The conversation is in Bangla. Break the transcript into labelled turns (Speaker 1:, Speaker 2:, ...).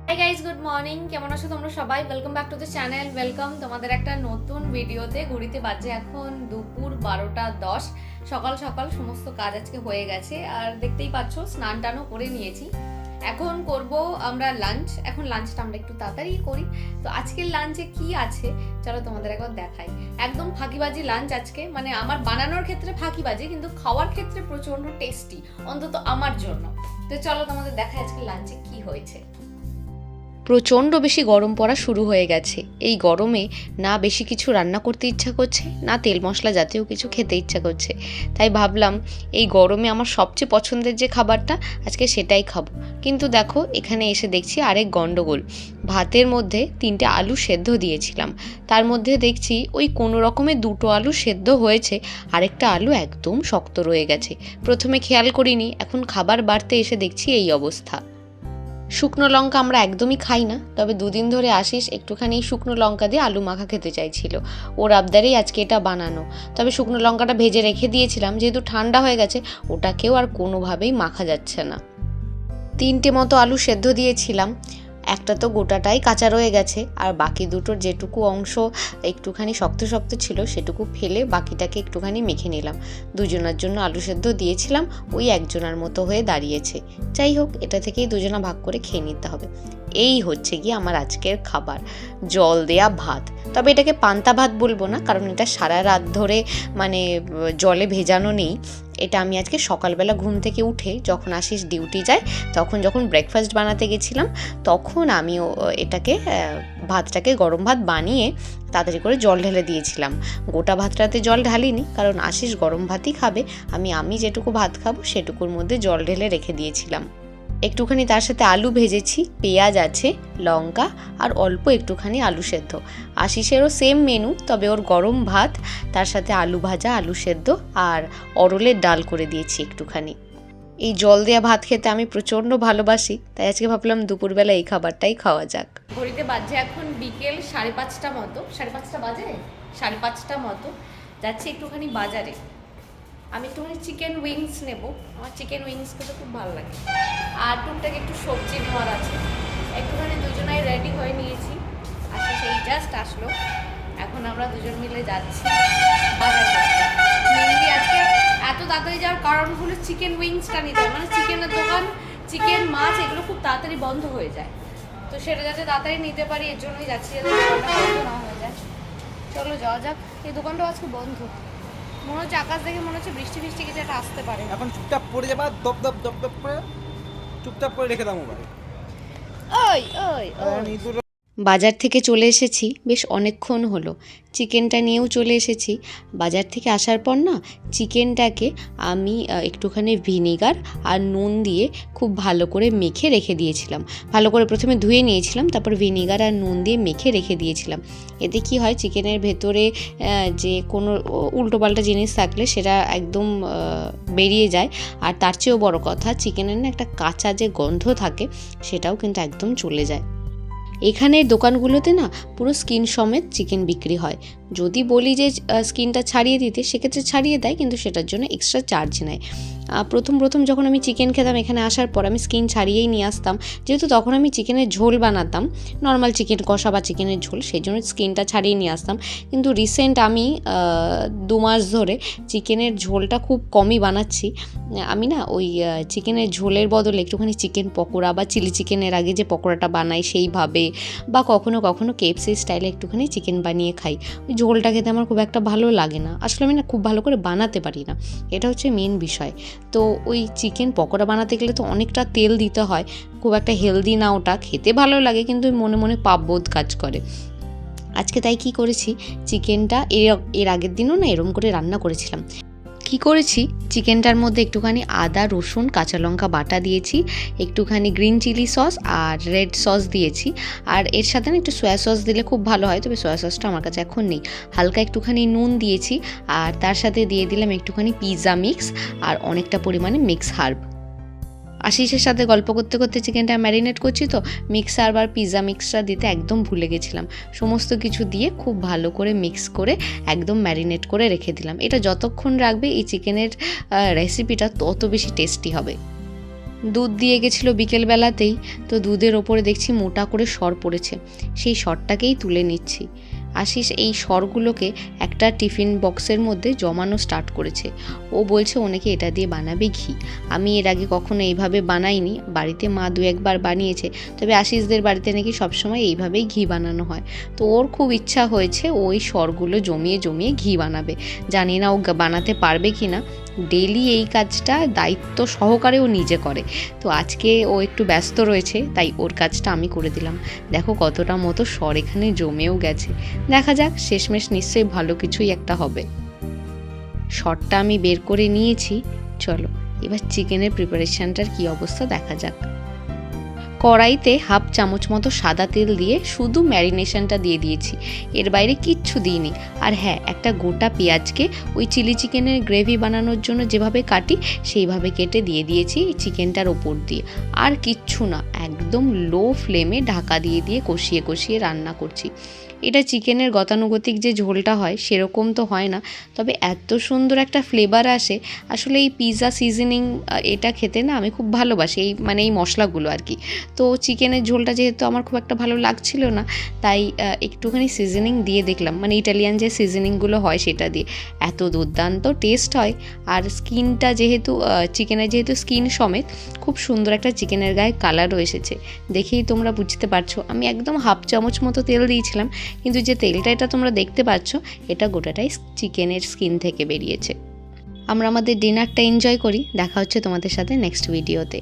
Speaker 1: Hi guys, good morning. কেমন আছো তোমরা সবাই? Welcome back to the channel. Welcome তোমাদের একটা নতুন ভিডিওতে। ঘড়িতে বাজে এখন দুপুর 12:10। সকাল সকাল সমস্ত কাজ আজকে হয়ে গেছে, আর দেখতেই পাচ্ছ স্নান টানও করে নিয়েছি। এখন করব আমরা লাঞ্চ। এখন লাঞ্চটা আমরা একটু তাড়াতাড়ি করি। তো আজকের লাঞ্চে কি আছে চলো তোমাদের একবার দেখাই। একদম ফাঁকিবাজি লাঞ্চ আজকে, মানে আমার বানানোর ক্ষেত্রে ফাঁকিবাজি, কিন্তু খাওয়ার ক্ষেত্রে প্রচন্ড টেস্টি, অন্তত আমার জন্য। তো চলো তোমাদের দেখাই আজকে লাঞ্চে কি হয়েছে। প্রচণ্ড বেশি গরম পড়া শুরু হয়ে গেছে। এই গরমে না বেশি কিছু রান্না করতে ইচ্ছা করছে, না তেল মশলা জাতীয় কিছু খেতে ইচ্ছা করছে। তাই ভাবলাম এই গরমে আমার সবচেয়ে পছন্দের যে খাবারটা আজকে সেটাই খাবো। কিন্তু দেখো এখানে এসে দেখছি আরেক গন্ডগোল। ভাতের মধ্যে 3টে আলু সেদ্ধ দিয়েছিলাম, তার মধ্যে দেখছি ওই কোনো রকমে 2টো আলু সেদ্ধ হয়েছে, আরেকটা আলু একদম শক্ত রয়ে গেছে। প্রথমে খেয়াল করিনি, এখন খাবার বাড়তে এসে দেখছি এই অবস্থা। শুকনো লঙ্কা আমরা একদমই খাই না, তবে দুদিন ধরে আশিস একটুখানি শুকনো লঙ্কা দিয়ে আলু মাখা খেতে চাইছিল। ওর আবদারেই আজকে এটা বানানো। তবে শুকনো লঙ্কাটা ভেজে রেখে দিয়েছিলাম, যেহেতু ঠান্ডা হয়ে গেছে ওটাকেও আর কোনোভাবেই মাখা যাচ্ছে না। 3টে মতো আলু সেদ্ধ দিয়েছিলাম, একটা তো গোটাটাই কাঁচা রয়ে গেছে, আর বাকি দুটোর যেটুকু অংশ একটুখানি শক্ত শক্ত ছিল সেটুকু ফেলে বাকিটাকে একটুখানি মেখে নিলাম। দুজনার জন্য আলু সেদ্ধ দিয়েছিলাম, ওই একজনার মতো হয়ে দাঁড়িয়েছে। যাই হোক, এটা থেকেই দুজনা ভাগ করে খেয়ে নিতে হবে। এই হচ্ছে কি আমার আজকের খাবার, জল দেয়া ভাত। তবে এটাকে পান্তা ভাত বলবো না, কারণ এটা সারা রাত ধরে মানে জলে ভেজানো নেই। এটা আমি আজকে সকালবেলা ঘুম থেকে উঠে যখন আশিস ডিউটি যায় তখন যখন ব্রেকফাস্ট বানাতে গেছিলাম তখন আমি এটাকে ভাতটাকে গরম ভাত বানিয়ে তাড়াতাড়ি করে জল ঢেলে দিয়েছিলাম। গোটা ভাতটাতে জল ঢালিনি, কারণ আশিস গরম ভাতই খাবে। আমি যেটুকু ভাত খাবো সেটুকুর মধ্যে জল ঢেলে রেখে দিয়েছিলাম। একটুখানি তার সাথে আলু ভেজেছি, পেঁয়াজ আছে, লঙ্কা আর অল্প একটুখানি আলু সেদ্ধ। আশিসেরও সেম মেনু, তবে ওর গরম ভাত, তার সাথে আলু ভাজা, আলু সেদ্ধ আর অরলের ডাল করে দিয়েছি একটুখানি। এই জল দেওয়া ভাত খেতে আমি প্রচণ্ড ভালোবাসি, তাই আজকে ভাবলাম দুপুরবেলা এই খাবারটাই খাওয়া যাক। ঘড়িতে বাজে এখন বিকেল 5:30 মতো, 5:30 বাজে, 5:30 মতো। যাচ্ছি একটুখানি বাজারে। আমি একটুখানি চিকেন উইংস নেব, আমার চিকেন উইংস খেতে খুব ভালো লাগে, আর টুকটাক একটু সবজি নেওয়ার আছে। একটুখানি দুজনাই রেডি হয়ে নিয়েছি, আজকে সেই জাস্ট আসলো। এখন আমরা দুজন মিলে যাচ্ছি বাজার করতে। মেনলি আজকে এত তাড়াতাড়ি যাওয়ার কারণ হলো চিকেন উইংসটা নিতে হয়, মানে চিকেনের দোকান, চিকেন মাছ এগুলো খুব তাড়াতাড়ি বন্ধ হয়ে যায়। তো সেটা যাতে তাড়াতাড়ি নিতে পারি এর জন্যই যাচ্ছি, যাতে দোকানটা বন্ধ না হয়ে যায়। চলো যাওয়া যাক। এই দোকানটাও আজকে বন্ধ, মনে হচ্ছে আকাশ দেখে মনে হচ্ছে বৃষ্টি বৃষ্টি কিছু একটা আসতে পারে।
Speaker 2: এখন চুপচাপ পড়ে যাবা, দপ দপ দপ দপ করে চুপচাপ করে রেখে দাও মোবাইল।
Speaker 1: ওই ওই ওই বাজার থেকে চলে এসেছি, বেশ অনেকক্ষণ হলো। চিকেনটা নিয়েও চলে এসেছি। বাজার থেকে আসার পর না চিকেনটাকে আমি একটুখানি ভিনিগার আর নুন দিয়ে খুব ভালো করে মেখে রেখে দিয়েছিলাম। ভালো করে প্রথমে ধুয়ে নিয়েছিলাম, তারপর ভিনিগার আর নুন দিয়ে মেখে রেখে দিয়েছিলাম। এতে কি হয়, চিকেনের ভেতরে যে কোনো উল্টোপাল্টা জিনিস থাকলে সেটা একদম বেরিয়ে যায়। আর তার চেয়েও বড় কথা, চিকেনের না একটা কাঁচা যে গন্ধ থাকে সেটাও কিন্তু একদম চলে যায়। এখানের দোকানগুলোতে না পুরো স্কিন সমেত চিকেন বিক্রি হয়। যদি বলি যে স্কিনটা ছাড়িয়ে দিতে, সেক্ষেত্রে ছাড়িয়ে দেয়, কিন্তু সেটার জন্য এক্সট্রা চার্জ নেয়। প্রথম যখন আমি চিকেন খেতাম এখানে আসার পর আমি স্কিন ছাড়িয়েই নিয়ে আসতাম, যেহেতু তখন আমি চিকেনের ঝোল বানাতাম, নর্মাল চিকেন কষা বা চিকেনের ঝোল, সেই জন্য স্কিনটা ছাড়িয়ে নিয়ে আসতাম। কিন্তু রিসেন্ট আমি 2 মাস ধরে চিকেনের ঝোলটা খুব কমই বানাচ্ছি। আমি না ওই চিকেনের ঝোলের বদলে একটুখানি চিকেন পকোড়া বা চিলি চিকেনের আগে যে পকোড়াটা বানাই সেইভাবে, বা কখনো কখনো KFC স্টাইলে একটুখানি চিকেন বানিয়ে খাই। ওই ঝোলটা খেতে আমার খুব একটা ভালো লাগে না, আসলে আমি না খুব ভালো করে বানাতে পারি না, এটা হচ্ছে মেন বিষয়। তো ওই চিকেন পকোড়া বানাতে গেলে তো অনেকটা তেল দিতে হয়, খুব একটা হেলদি না ওটা। খেতে ভালো লাগে কিন্তু মনে মনে পাপবোধ কাজ করে। আজকে তাই কি করেছি, চিকেনটা এর আগের দিনও না এরম করে রান্না করেছিলাম। কি করেছি, চিকেনটার মধ্যে একটুখানি আদা রসুন কাঁচা লঙ্কা বাটা দিয়েছি, একটুখানি গ্রিন চিলি সস আর রেড সস দিয়েছি, আর এর সাথে না একটু সয়া সস দিলে খুব ভালো হয়, তবে সয়া সসটা আমার কাছে এখন নেই। হালকা একটুখানি নুন দিয়েছি, আর তার সাথে দিয়ে দিলাম একটুখানি পিৎজা মিক্স আর অনেকটা পরিমাণে মিক্স হার্ব। আশিসের সাথে গল্প করতে করতে চিকেনটা ম্যারিনেট করছি, তো মিক্সার বা পিৎজা মিক্সটা দিতে একদম ভুলে গেছিলাম। সমস্ত কিছু দিয়ে খুব ভালো করে মিক্স করে একদম ম্যারিনেট করে রেখে দিলাম। এটা যতক্ষণ রাখবে এই চিকেনের রেসিপিটা তত বেশি টেস্টি হবে। দুধ দিয়ে গেছিলো বিকেলবেলাতেই, তো দুধের ওপরে দেখছি মোটা করে সর পড়েছে, সেই সরটাকেই তুলে নিচ্ছি। আশিস এই সরগুলোকে একটা টিফিন বক্সের মধ্যে জমানো স্টার্ট করেছে। ও বলছে ও নাকি এটা দিয়ে বানাবে ঘি। আমি এর আগে কখনো এইভাবে বানাইনি, বাড়িতে মা 2-1 বার বানিয়েছে, তবে আশিসদের বাড়িতে নাকি সবসময় এইভাবেই ঘি বানানো হয়। তো ওর খুব ইচ্ছা হয়েছে ওই সরগুলো জমিয়ে জমিয়ে ঘি বানাবে। জানি না ও বানাতে পারবে কি না, ডেলি এই কাজটা দায়িত্ব সহকারে ও নিজে করে। তো আজকে ও একটু ব্যস্ত রয়েছে, তাই ওর কাজটা আমি করে দিলাম। দেখো কতটা মতো সর এখানে জমেও গেছে। দেখা যাক, শেষমেশ নিশ্চয়ই ভালো কিছুই একটা হবে। সরটা আমি বের করে নিয়েছি, চলো এবার চিকেনের প্রিপারেশনটার কি অবস্থা দেখা যাক। কড়াইতে 1/2 চামচ মতো সাদা তেল দিয়ে শুধু ম্যারিনেশনটা দিয়ে দিয়েছি, এর বাইরে কিচ্ছু দিইনি। আর হ্যাঁ, একটা গোটা পেঁয়াজকে ওই চিলি চিকেনের গ্রেভি বানানোর জন্য যেভাবে কাটি সেইভাবে কেটে দিয়ে দিয়েছি চিকেনটার ওপর দিয়ে। আর কিচ্ছু না, একদম লো ফ্লেমে ঢাকা দিয়ে দিয়ে কষিয়ে কষিয়ে রান্না করছি। এটা চিকেনের গতানুগতিক যে ঝোলটা হয় সেরকম তো হয় না, তবে এত সুন্দর একটা ফ্লেভার আসে। আসলে এই পিৎজা সিজনিং এটা খেতে না আমি খুব ভালোবাসি, এই মশলাগুলো আর কি। তো চিকেনের ঝোলটা যেহেতু আমার খুব একটা ভালো লাগছিল না, তাই একটুখানি সিজনিং দিয়ে দেখলাম, ইটালিয়ান যে সিজনিংগুলো হয় সেটা দিয়ে। এত দুর্দান্ত টেস্ট হয়। আর স্কিনটা যেহেতু চিকেনের যেহেতু স্কিন সমেত খুব সুন্দর একটা চিকেনের গায়ে কালারও এসেছে। দেখেই তোমরা বুঝতে পারছো আমি একদম 1/2 চামচ মতো তেল দিয়েছিলাম, কিন্তু যে তেলটা এটা তোমরা দেখতে পাচ্ছ এটা গোটাটাই চিকেনের স্কিন থেকে বেরিয়েছে। আমরা আমাদের ডিনারটা এনজয় করি। দেখা হচ্ছে তোমাদের সাথে নেক্সট ভিডিওতে।